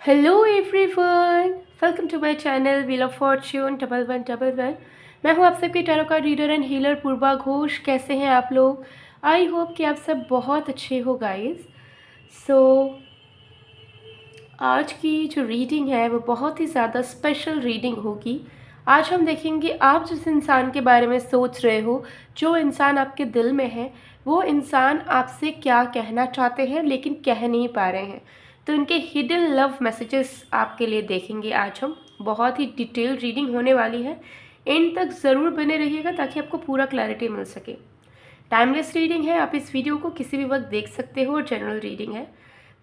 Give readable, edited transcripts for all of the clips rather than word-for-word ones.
Hello everyone, welcome to my channel wheel of fortune 1111। मैं हूं आप सबकी tarot card reader and healer Purva Ghosh. कैसे हैं आप लोग? आई होप कि आप सब बहुत अच्छे हो गाइस। सो आज की जो रीडिंग है वो बहुत ही ज़्यादा स्पेशल रीडिंग होगी। आज हम देखेंगे आप जिस इंसान के बारे में सोच रहे हो, जो इंसान आपके दिल में है, वो इंसान आपसे क्या कहना चाहते हैं लेकिन कह नहीं पा रहे हैं। तो इनके हिडन लव मैसेजेस आपके लिए देखेंगे आज हम। बहुत ही डिटेल रीडिंग होने वाली है, एंड तक ज़रूर बने रहिएगा ताकि आपको पूरा क्लैरिटी मिल सके। टाइमलेस रीडिंग है, आप इस वीडियो को किसी भी वक्त देख सकते हो और जनरल रीडिंग है।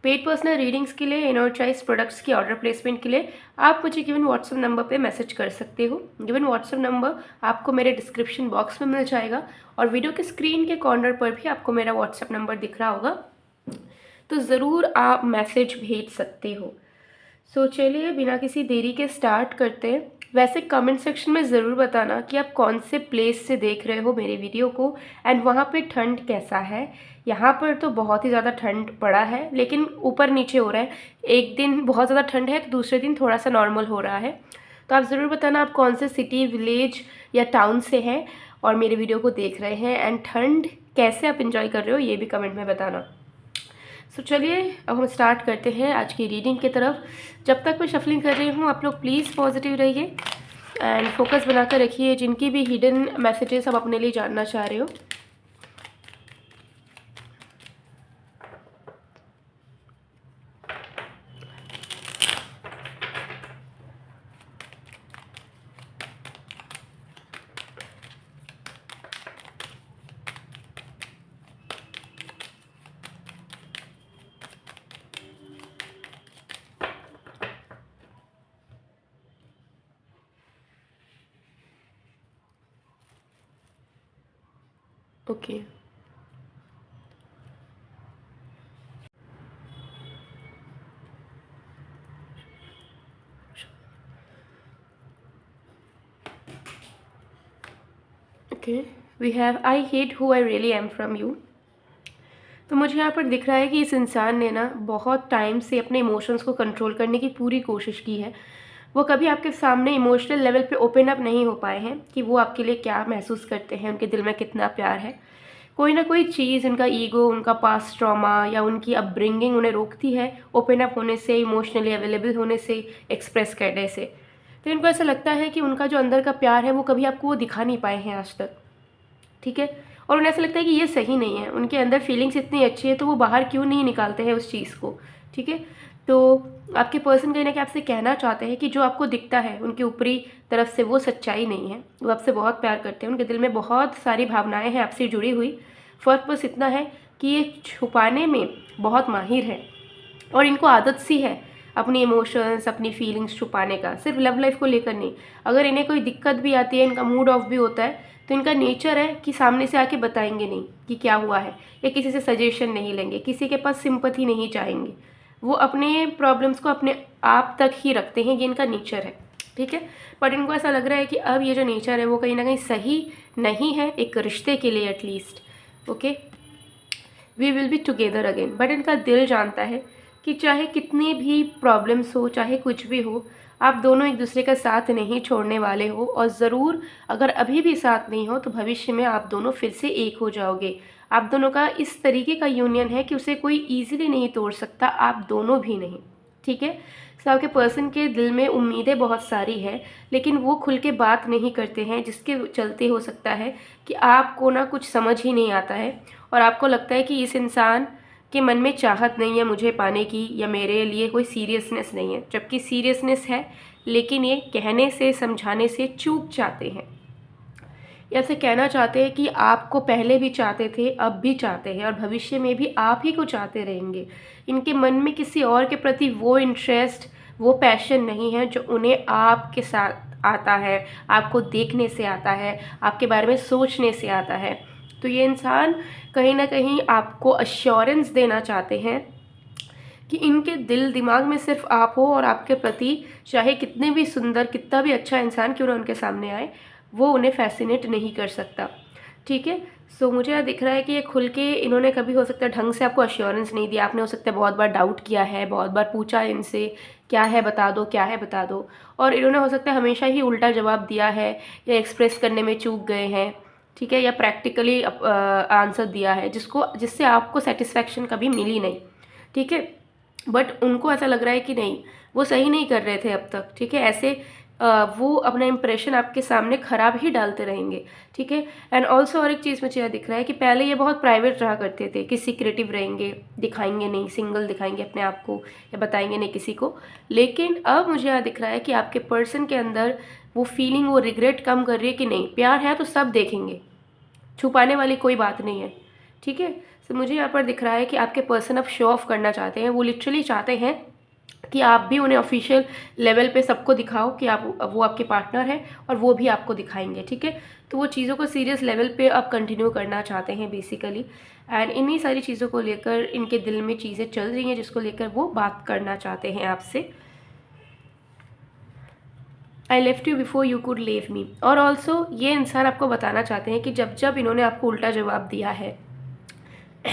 पेड पर्सनल रीडिंग्स के लिए, इनर चॉइस प्रोडक्ट्स की ऑर्डर प्लेसमेंट के लिए आप मुझे गिवन व्हाट्सएप नंबर पे मैसेज कर सकते हो। गिवन व्हाट्सएप नंबर आपको मेरे डिस्क्रिप्शन बॉक्स में मिल जाएगा और वीडियो के स्क्रीन के कॉर्नर पर भी आपको मेरा व्हाट्सएप नंबर दिख रहा होगा, तो ज़रूर आप मैसेज भेज सकते हो। सो चलिए बिना किसी देरी के स्टार्ट करते हैं। वैसे कमेंट सेक्शन में ज़रूर बताना कि आप कौन से प्लेस से देख रहे हो मेरे वीडियो को, एंड वहाँ पे ठंड कैसा है। यहाँ पर तो बहुत ही ज़्यादा ठंड पड़ा है, लेकिन ऊपर नीचे हो रहा है। एक दिन बहुत ज़्यादा ठंड है तो दूसरे दिन थोड़ा सा नॉर्मल हो रहा है। तो आप ज़रूर बताना आप कौन से सिटी, विलेज या टाउन से हैं और मेरे वीडियो को देख रहे हैं, एंड ठंड कैसे आप इंजॉय कर रहे हो ये भी कमेंट में बताना। सो चलिए अब हम स्टार्ट करते हैं आज की रीडिंग की तरफ। जब तक मैं शफलिंग कर रही हूँ आप लोग प्लीज़ पॉजिटिव रहिए एंड फोकस बनाकर रखिए जिनकी भी हिडन मैसेजेस आप अपने लिए जानना चाह रहे हो। Okay okay we have I hate who I really am from you. तो मुझे यहाँ पर दिख रहा है कि इस इंसान ने ना बहुत टाइम से अपने इमोशंस को कंट्रोल करने की पूरी कोशिश की है। वो कभी आपके सामने इमोशनल लेवल पे ओपन अप नहीं हो पाए हैं कि वो आपके लिए क्या महसूस करते हैं, उनके दिल में कितना प्यार है। कोई ना कोई चीज़, उनका ईगो, उनका पास्ट ट्रॉमा या उनकी अपब्रिंगिंग उन्हें रोकती है ओपन अप होने से, इमोशनली अवेलेबल होने से, एक्सप्रेस करने से। तो इनको ऐसा लगता है कि उनका जो अंदर का प्यार है वो कभी आपको वो दिखा नहीं पाए हैं आज तक, ठीक है। और उन्हें ऐसा लगता है कि ये सही नहीं है, उनके अंदर फीलिंग्स इतनी अच्छी है तो वो बाहर क्यों नहीं निकालते हैं उस चीज़ को, ठीक है। तो आपके पर्सन कहीं ना कहीं आपसे कहना चाहते हैं कि जो आपको दिखता है उनके ऊपरी तरफ से वो सच्चाई नहीं है। वो आपसे बहुत प्यार करते हैं, उनके दिल में बहुत सारी भावनाएं हैं आपसे जुड़ी हुई। फ़र्क बस इतना है कि ये छुपाने में बहुत माहिर है और इनको आदत सी है अपनी इमोशंस, अपनी फीलिंग्स छुपाने का, सिर्फ लव लाइफ को लेकर नहीं। अगर इन्हें कोई दिक्कत भी आती है, इनका मूड ऑफ भी होता है, तो इनका नेचर है कि सामने से आके बताएंगे नहीं कि क्या हुआ है, या किसी से सजेशन नहीं लेंगे, किसी के पास सिंपैथी नहीं चाहेंगे। वो अपने प्रॉब्लम्स को अपने आप तक ही रखते हैं, ये इनका नेचर है, ठीक है। बट इनको ऐसा लग रहा है कि अब ये जो नेचर है वो कहीं ना कहीं सही नहीं है एक रिश्ते के लिए at least. Okay, we will be together again. But इनका दिल जानता है कि चाहे कितनी भी प्रॉब्लम्स हो, चाहे कुछ भी हो, आप दोनों एक दूसरे का साथ नहीं छोड़ने वाले हो। और ज़रूर अगर अभी भी साथ नहीं हो तो भविष्य में आप दोनों फिर से एक हो जाओगे। आप दोनों का इस तरीके का यूनियन है कि उसे कोई ईजिली नहीं तोड़ सकता, आप दोनों भी नहीं, ठीक है। सो आपके पर्सन के दिल में उम्मीदें बहुत सारी है, लेकिन वो खुल के बात नहीं करते हैं, जिसके चलते हो सकता है कि आपको ना कुछ समझ ही नहीं आता है और आपको लगता है कि इस इंसान के मन में चाहत नहीं है मुझे पाने की, या मेरे लिए कोई सीरियसनेस नहीं है, जबकि सीरियसनेस है, लेकिन ये कहने से, समझाने से चूक जाते हैं। या से कहना चाहते हैं कि आपको पहले भी चाहते थे, अब भी चाहते हैं और भविष्य में भी आप ही को चाहते रहेंगे। इनके मन में किसी और के प्रति वो इंटरेस्ट, वो पैशन नहीं है जो उन्हें आपके साथ आता है, आपको देखने से आता है, आपके बारे में सोचने से आता है। तो ये इंसान कहीं ना कहीं आपको अश्योरेंस देना चाहते हैं कि इनके दिल दिमाग में सिर्फ आप हो और आपके प्रति चाहे कितने भी सुंदर, कितना भी अच्छा इंसान क्यों ना उनके सामने आए, वो उन्हें फैसिनेट नहीं कर सकता। ठीक है। सो मुझे यहाँ दिख रहा है कि ये खुल के इन्होंने कभी हो सकता है ढंग से आपको अश्योरेंस नहीं दिया, आपने हो सकता है बहुत बार डाउट किया है, बहुत बार पूछा इनसे क्या है बता दो, क्या है बता दो, और इन्होंने हो सकता है हमेशा ही उल्टा जवाब दिया है या एक्सप्रेस करने में चूक गए हैं, ठीक है, या प्रैक्टिकली आंसर दिया है जिससे आपको सेटिस्फैक्शन कभी मिली नहीं, ठीक है। बट उनको ऐसा लग रहा है कि नहीं, वो सही नहीं कर रहे थे अब तक, ठीक है। ऐसे वो अपना इम्प्रेशन आपके सामने ख़राब ही डालते रहेंगे, ठीक है। एंड ऑल्सो और एक चीज़ मुझे यह दिख रहा है कि पहले ये बहुत प्राइवेट रहा करते थे कि सीक्रेटिव रहेंगे, दिखाएंगे नहीं, सिंगल दिखाएंगे अपने आप को या बताएंगे नहीं किसी को। लेकिन अब मुझे यहाँ दिख रहा है कि आपके पर्सन के अंदर वो फीलिंग, वो रिग्रेट कम कर रही है कि नहीं, प्यार है तो सब देखेंगे, छुपाने वाली कोई बात नहीं है, ठीक है। तो मुझे यहाँ पर दिख रहा है कि आपके पर्सन अब शो ऑफ करना चाहते हैं, वो लिटरली चाहते हैं कि आप भी उन्हें ऑफिशियल लेवल पे सबको दिखाओ कि आप वो आपके पार्टनर है, और वो भी आपको दिखाएंगे, ठीक है। तो वो चीज़ों को सीरियस लेवल पे अब कंटिन्यू करना चाहते हैं बेसिकली। एंड इन्हीं सारी चीज़ों को लेकर इनके दिल में चीज़ें चल रही हैं जिसको लेकर वो बात करना चाहते हैं आपसे। I left you before you could leave me. और ऑल्सो ये इंसान आपको बताना चाहते हैं कि जब जब इन्होंने आपको उल्टा जवाब दिया है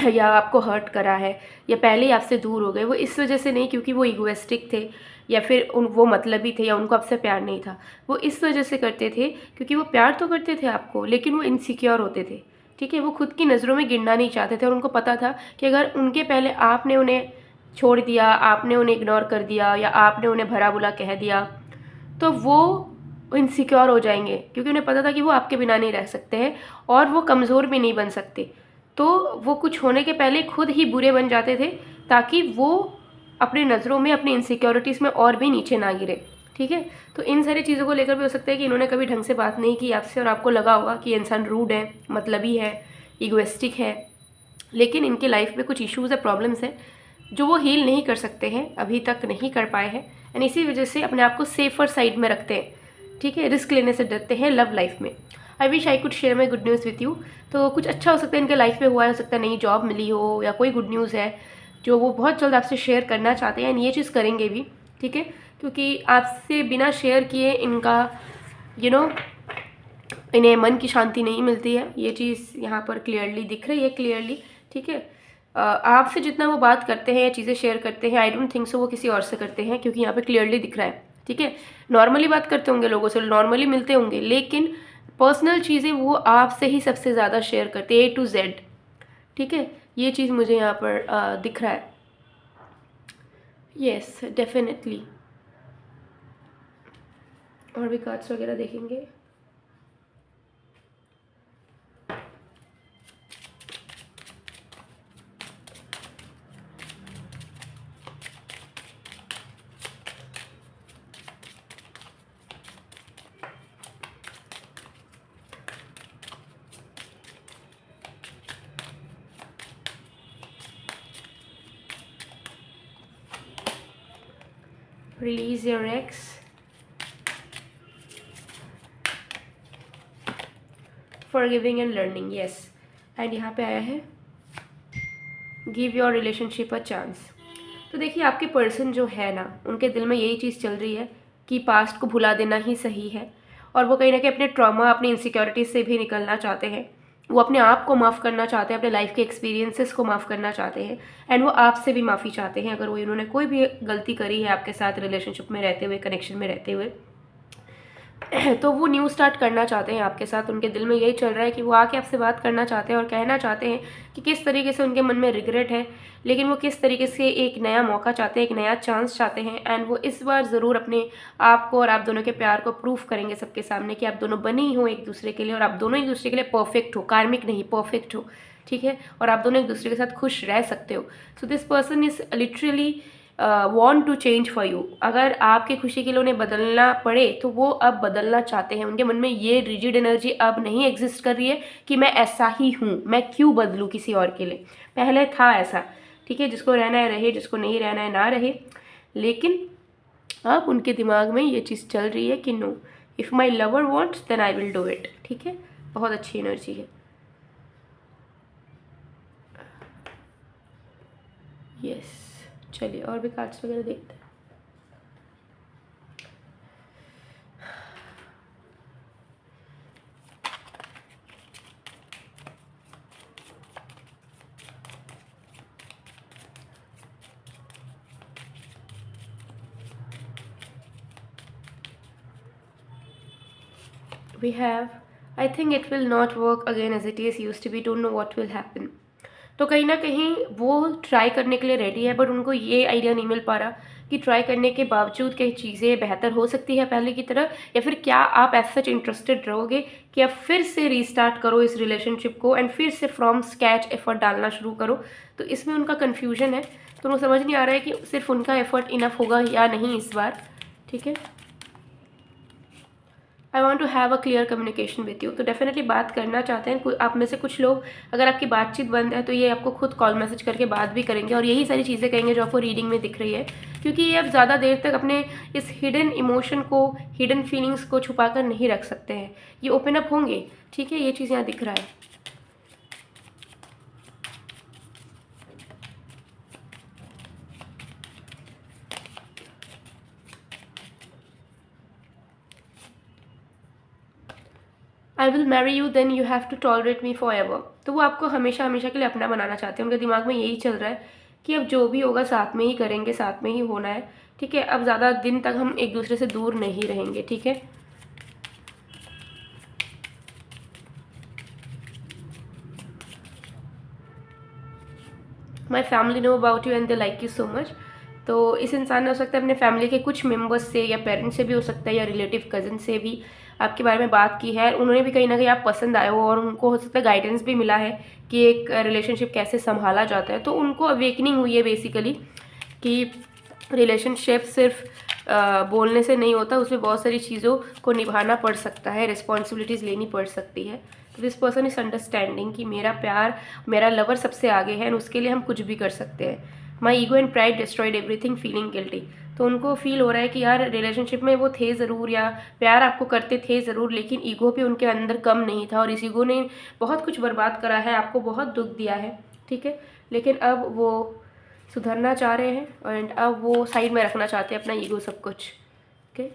या आपको हर्ट करा है या पहले ही आपसे दूर हो गए, वो इस वजह से नहीं क्योंकि वो इगोइस्टिक थे या फिर वो मतलबी थे या उनको आपसे प्यार नहीं था, वो इस वजह से करते थे क्योंकि वो प्यार तो करते थे आपको, लेकिन वो इनसिक्योर होते थे, ठीक है। वो खुद की नज़रों में गिरना नहीं चाहते थे और उनको पता था कि अगर उनके पहले आपने उन्हें छोड़ दिया, आपने उन्हें इग्नोर कर दिया या आपने उन्हें भला बुरा कह दिया, तो वो इनसिक्योर हो जाएंगे, क्योंकि उन्हें पता था कि वो आपके बिना नहीं रह सकते हैं और वो कमज़ोर भी नहीं बन सकते। तो वो कुछ होने के पहले खुद ही बुरे बन जाते थे ताकि वो अपनी नज़रों में, अपनी इनसिक्योरिटीज़ में और भी नीचे ना गिरे, ठीक है। तो इन सारी चीज़ों को लेकर भी हो सकता है कि इन्होंने कभी ढंग से बात नहीं की आपसे और आपको लगा होगा कि इंसान रूड है, मतलबी है, इगोइस्टिक है, लेकिन इनके लाइफ में कुछ इश्यूज़ है, प्रॉब्लम्स हैं जो वो हील नहीं कर सकते हैं, अभी तक नहीं कर पाए हैं, एंड इसी वजह से अपने आप को सेफर साइड में रखते हैं, ठीक है। रिस्क लेने से डरते हैं लव लाइफ में। I wish I could share my good news with you. तो कुछ अच्छा हो सकता है इनके लाइफ में हुआ है, हो सकता है नई जॉब मिली हो या कोई गुड न्यूज़ है जो वो बहुत जल्द आपसे शेयर करना चाहते हैं, एंड ये चीज़ करेंगे भी, ठीक है। क्योंकि आपसे बिना शेयर किए इनका यू नो इन्हें मन की शांति नहीं मिलती है, ये चीज़ यहाँ पर क्लियरली दिख रही है, क्लियरली, ठीक है। आपसे जितना वो बात करते हैं या चीज़ें शेयर करते हैं, आई डोंट थिंक सो वो किसी और से करते हैं, क्योंकि यहाँ पे क्लियरली दिख रहा है, ठीक है। नॉर्मली बात करते होंगे लोगों से, नॉर्मली मिलते होंगे, लेकिन पर्सनल चीज़ें वो आपसे ही सबसे ज़्यादा शेयर करते हैं, A to Z, ठीक है। ये चीज़ मुझे यहाँ पर दिख रहा है। Yes, definitely. और भी कार्ड्स वगैरह देखेंगे। Release your ex. Forgiving and learning, yes. And यहाँ पे आया है give your relationship a chance. तो देखिए आपके पर्सन जो है ना, उनके दिल में यही चीज़ चल रही है कि पास्ट को भुला देना ही सही है, और वो कहीं ना कहीं अपने ट्रॉमा, अपनी इनसिक्योरिटीज से भी निकलना चाहते हैं, वो अपने आप को माफ़ करना चाहते हैं, अपने लाइफ के एक्सपीरियंसेस को माफ़ करना चाहते हैं, एंड वो आपसे भी माफ़ी चाहते हैं अगर वो इन्होंने कोई भी गलती करी है आपके साथ रिलेशनशिप में रहते हुए, कनेक्शन में रहते हुए। तो वो न्यू स्टार्ट करना चाहते हैं आपके साथ, उनके दिल में यही चल रहा है कि वो आके आपसे बात करना चाहते हैं और कहना चाहते हैं कि किस तरीके से उनके मन में रिग्रेट है, लेकिन वो किस तरीके से एक नया मौका चाहते हैं, एक नया चांस चाहते हैं, एंड वो इस बार ज़रूर अपने आप को और आप दोनों के प्यार को प्रूफ करेंगे सबके सामने कि आप दोनों बने ही हो एक दूसरे के लिए, और आप दोनों एक दूसरे के लिए परफेक्ट हो, कार्मिक नहीं, परफेक्ट हो, ठीक है। और आप दोनों एक दूसरे के साथ खुश रह सकते हो। So this person is literally want to change for you. अगर आपकी खुशी के लिए उन्हें बदलना पड़े तो वो अब बदलना चाहते हैं। उनके मन में ये रिजिड एनर्जी अब नहीं एग्जिस्ट कर रही है कि मैं ऐसा ही हूँ, मैं क्यों बदलूँ किसी और के लिए। पहले था ऐसा, ठीक है, जिसको रहना है रहे, जिसको नहीं रहना है ना रहे, लेकिन अब उनके दिमाग में ये चीज़ चल रही है कि no, if my lover wants then I will do it, ठीक है। बहुत अच्छी एनर्जी है। यस, चलिए और भी कार्ड्स वगैरह देखते हैं। we have, I think it will not work again as it is used to be, don't know what will happen. तो कहीं ना कहीं वो ट्राई करने के लिए रेडी है, बट उनको ये आइडिया नहीं मिल पा रहा कि ट्राई करने के बावजूद कई चीज़ें बेहतर हो सकती है पहले की तरह, या फिर क्या आप एज सच इंटरेस्टेड रहोगे कि आप फिर से रीस्टार्ट करो इस रिलेशनशिप को एंड फिर से फ्रॉम स्क्रैच एफर्ट डालना शुरू करो। तो इसमें उनका कन्फ्यूजन है, तो उनको समझ नहीं आ रहा है कि सिर्फ उनका एफर्ट इनफ होगा या नहीं इस बार। ठीक है, I want to have a clear communication with you. तो डेफिनेटली बात करना चाहते हैं आप में से कुछ लोग। अगर आपकी बातचीत बंद है तो ये आपको खुद कॉल मैसेज करके बात भी करेंगे और यही सारी चीज़ें कहेंगे जो आपको रीडिंग में दिख रही है, क्योंकि ये अब ज़्यादा देर तक अपने इस हिडन इमोशन को, हिडन फीलिंग्स को छुपा कर नहीं रख सकते हैं, ये ओपन अप होंगे। ठीक है, ये चीज़ यहाँ दिख रहा है। I will marry you then you have to tolerate me forever एवर। तो वो आपको हमेशा हमेशा के लिए अपना बनाना चाहते हैं। उनके दिमाग में यही चल रहा है कि अब जो भी होगा साथ में ही करेंगे, साथ में ही होना है। ठीक है, अब ज़्यादा दिन तक हम एक दूसरे से दूर नहीं रहेंगे। ठीक है, my family know about you and they like you so much. तो इस इंसान ने हो सकता है अपने फैमिली के कुछ मेंबर्स से या पेरेंट्स से भी हो सकता है या रिलेटिव कज़न से भी आपके बारे में बात की है। उन्होंने भी कहीं ना कहीं आप पसंद आए हो और उनको हो सकता है गाइडेंस भी मिला है कि एक रिलेशनशिप कैसे संभाला जाता है। तो उनको अवेकनिंग हुई है बेसिकली कि रिलेशनशिप सिर्फ बोलने से नहीं होता, उसमें बहुत सारी चीज़ों को निभाना पड़ सकता है, रिस्पॉन्सिबिलिटीज़ लेनी पड़ सकती है। तो दिस पर्सन इज अंडरस्टैंडिंग कि मेरा प्यार, मेरा लवर सबसे आगे है और उसके लिए हम कुछ भी कर सकते हैं। My ego and pride destroyed everything feeling guilty. तो उनको फील हो रहा है कि यार रिलेशनशिप में वो थे ज़रूर या प्यार आपको करते थे ज़रूर, लेकिन ईगो भी उनके अंदर कम नहीं था और इस ईगो ने बहुत कुछ बर्बाद करा है, आपको बहुत दुख दिया है। ठीक है, लेकिन अब वो सुधरना चाह रहे हैं एंड अब वो साइड में रखना चाहते हैं अपना ईगो सब कुछ। Okay,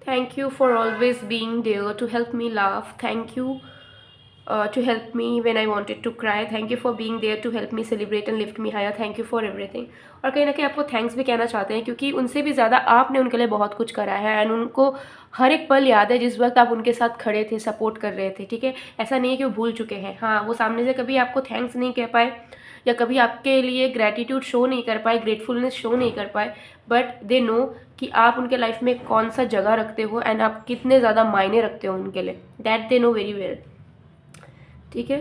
thank you for always being there to help me laugh. Thank you to help me when I wanted to cry. Thank you for being there to help me celebrate and lift me higher. Thank you for everything. और कहीं ना कहीं आपको thanks भी कहना चाहते हैं, क्योंकि उनसे भी ज़्यादा आपने उनके लिए बहुत कुछ करा है एंड उनको हर एक पल याद है जिस वक्त आप उनके साथ खड़े थे, सपोर्ट कर रहे थे। ठीक है, ऐसा नहीं है कि वो भूल चुके हैं। हाँ, वो सामने से कभी आपको थैंक्स नहीं कह पाए या कभी आपके लिए ग्रैटिट्यूड शो नहीं कर पाए, ग्रेटफुलनेस शो नहीं कर पाए, बट दे नो कि आप उनके लाइफ में कौन सा जगह रखते हो एंड आप कितने ज़्यादा मायने रखते हो उनके लिए। That they know very well. ठीक है,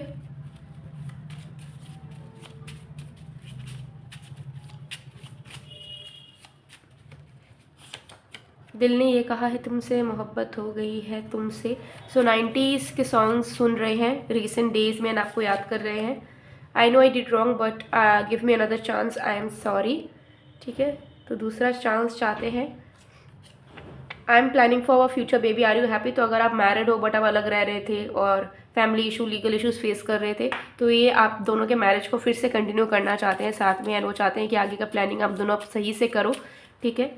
दिल ने ये कहा है तुमसे, मोहब्बत हो गई है तुमसे। सो 90s के सॉन्ग्स सुन रहे हैं रिसेंट डेज में, आपको याद कर रहे हैं। I know I did wrong but give me another chance, I am sorry. ठीक है, तो दूसरा चांस चाहते हैं। I am planning for a future baby, are you happy. तो अगर आप मैरिड हो बट आप अलग रह रहे थे और family issue, legal issues face कर रहे थे, तो ये आप दोनों के मैरिज को फिर से कंटिन्यू करना चाहते हैं साथ में एंड वो चाहते हैं कि आगे का प्लानिंग आप दोनों आप सही से करो। ठीक है,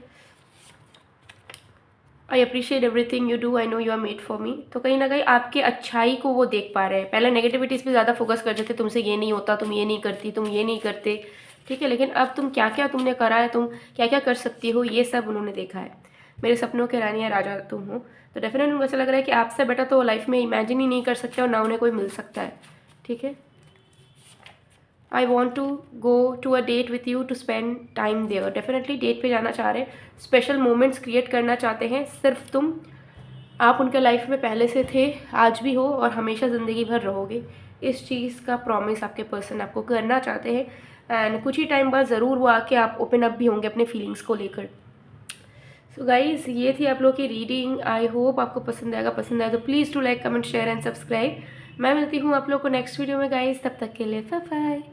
I appreciate everything you do, I know you are made for me. तो कहीं ना कहीं आपके अच्छाई को वो देख पा रहे हैं। पहले नेगेटिविटीज़ पे ज़्यादा फोकस करते थे, तुमसे ये नहीं होता, तुम ये नहीं करती, तुम ये नहीं करते। ठीक है, लेकिन अब तुम क्या क्या तुमने करा है, तुम क्या क्या कर सकती हो, ये सब उन्होंने देखा है। मेरे सपनों के रानी या राजा तुम हो। तो डेफिनेटली उनको ऐसा लग रहा है कि आपसे बेटर तो लाइफ में इमेजिन ही नहीं कर सकते और ना उन्हें कोई मिल सकता है। ठीक है, I want to go to a date with you to spend time there. Definitely date पे जाना चाह रहे हैं, स्पेशल मोमेंट्स क्रिएट करना चाहते हैं। सिर्फ तुम, आप उनके लाइफ में पहले से थे, आज भी हो और हमेशा ज़िंदगी भर रहोगे। इस चीज़ का प्रॉमिस आपके पर्सन आपको करना चाहते हैं एंड कुछ ही टाइम बाद ज़रूर वो आके आप ओपन अप भी होंगे अपने फीलिंग्स को लेकर। सो गाइज़, ये थी आप लोग की रीडिंग। आई होप आपको पसंद आएगा। पसंद आए तो please to like, comment, share and subscribe. मैं मिलती हूँ आप लोग को नेक्स्ट वीडियो में गाइज़, तब तक के लिए बाय बाय।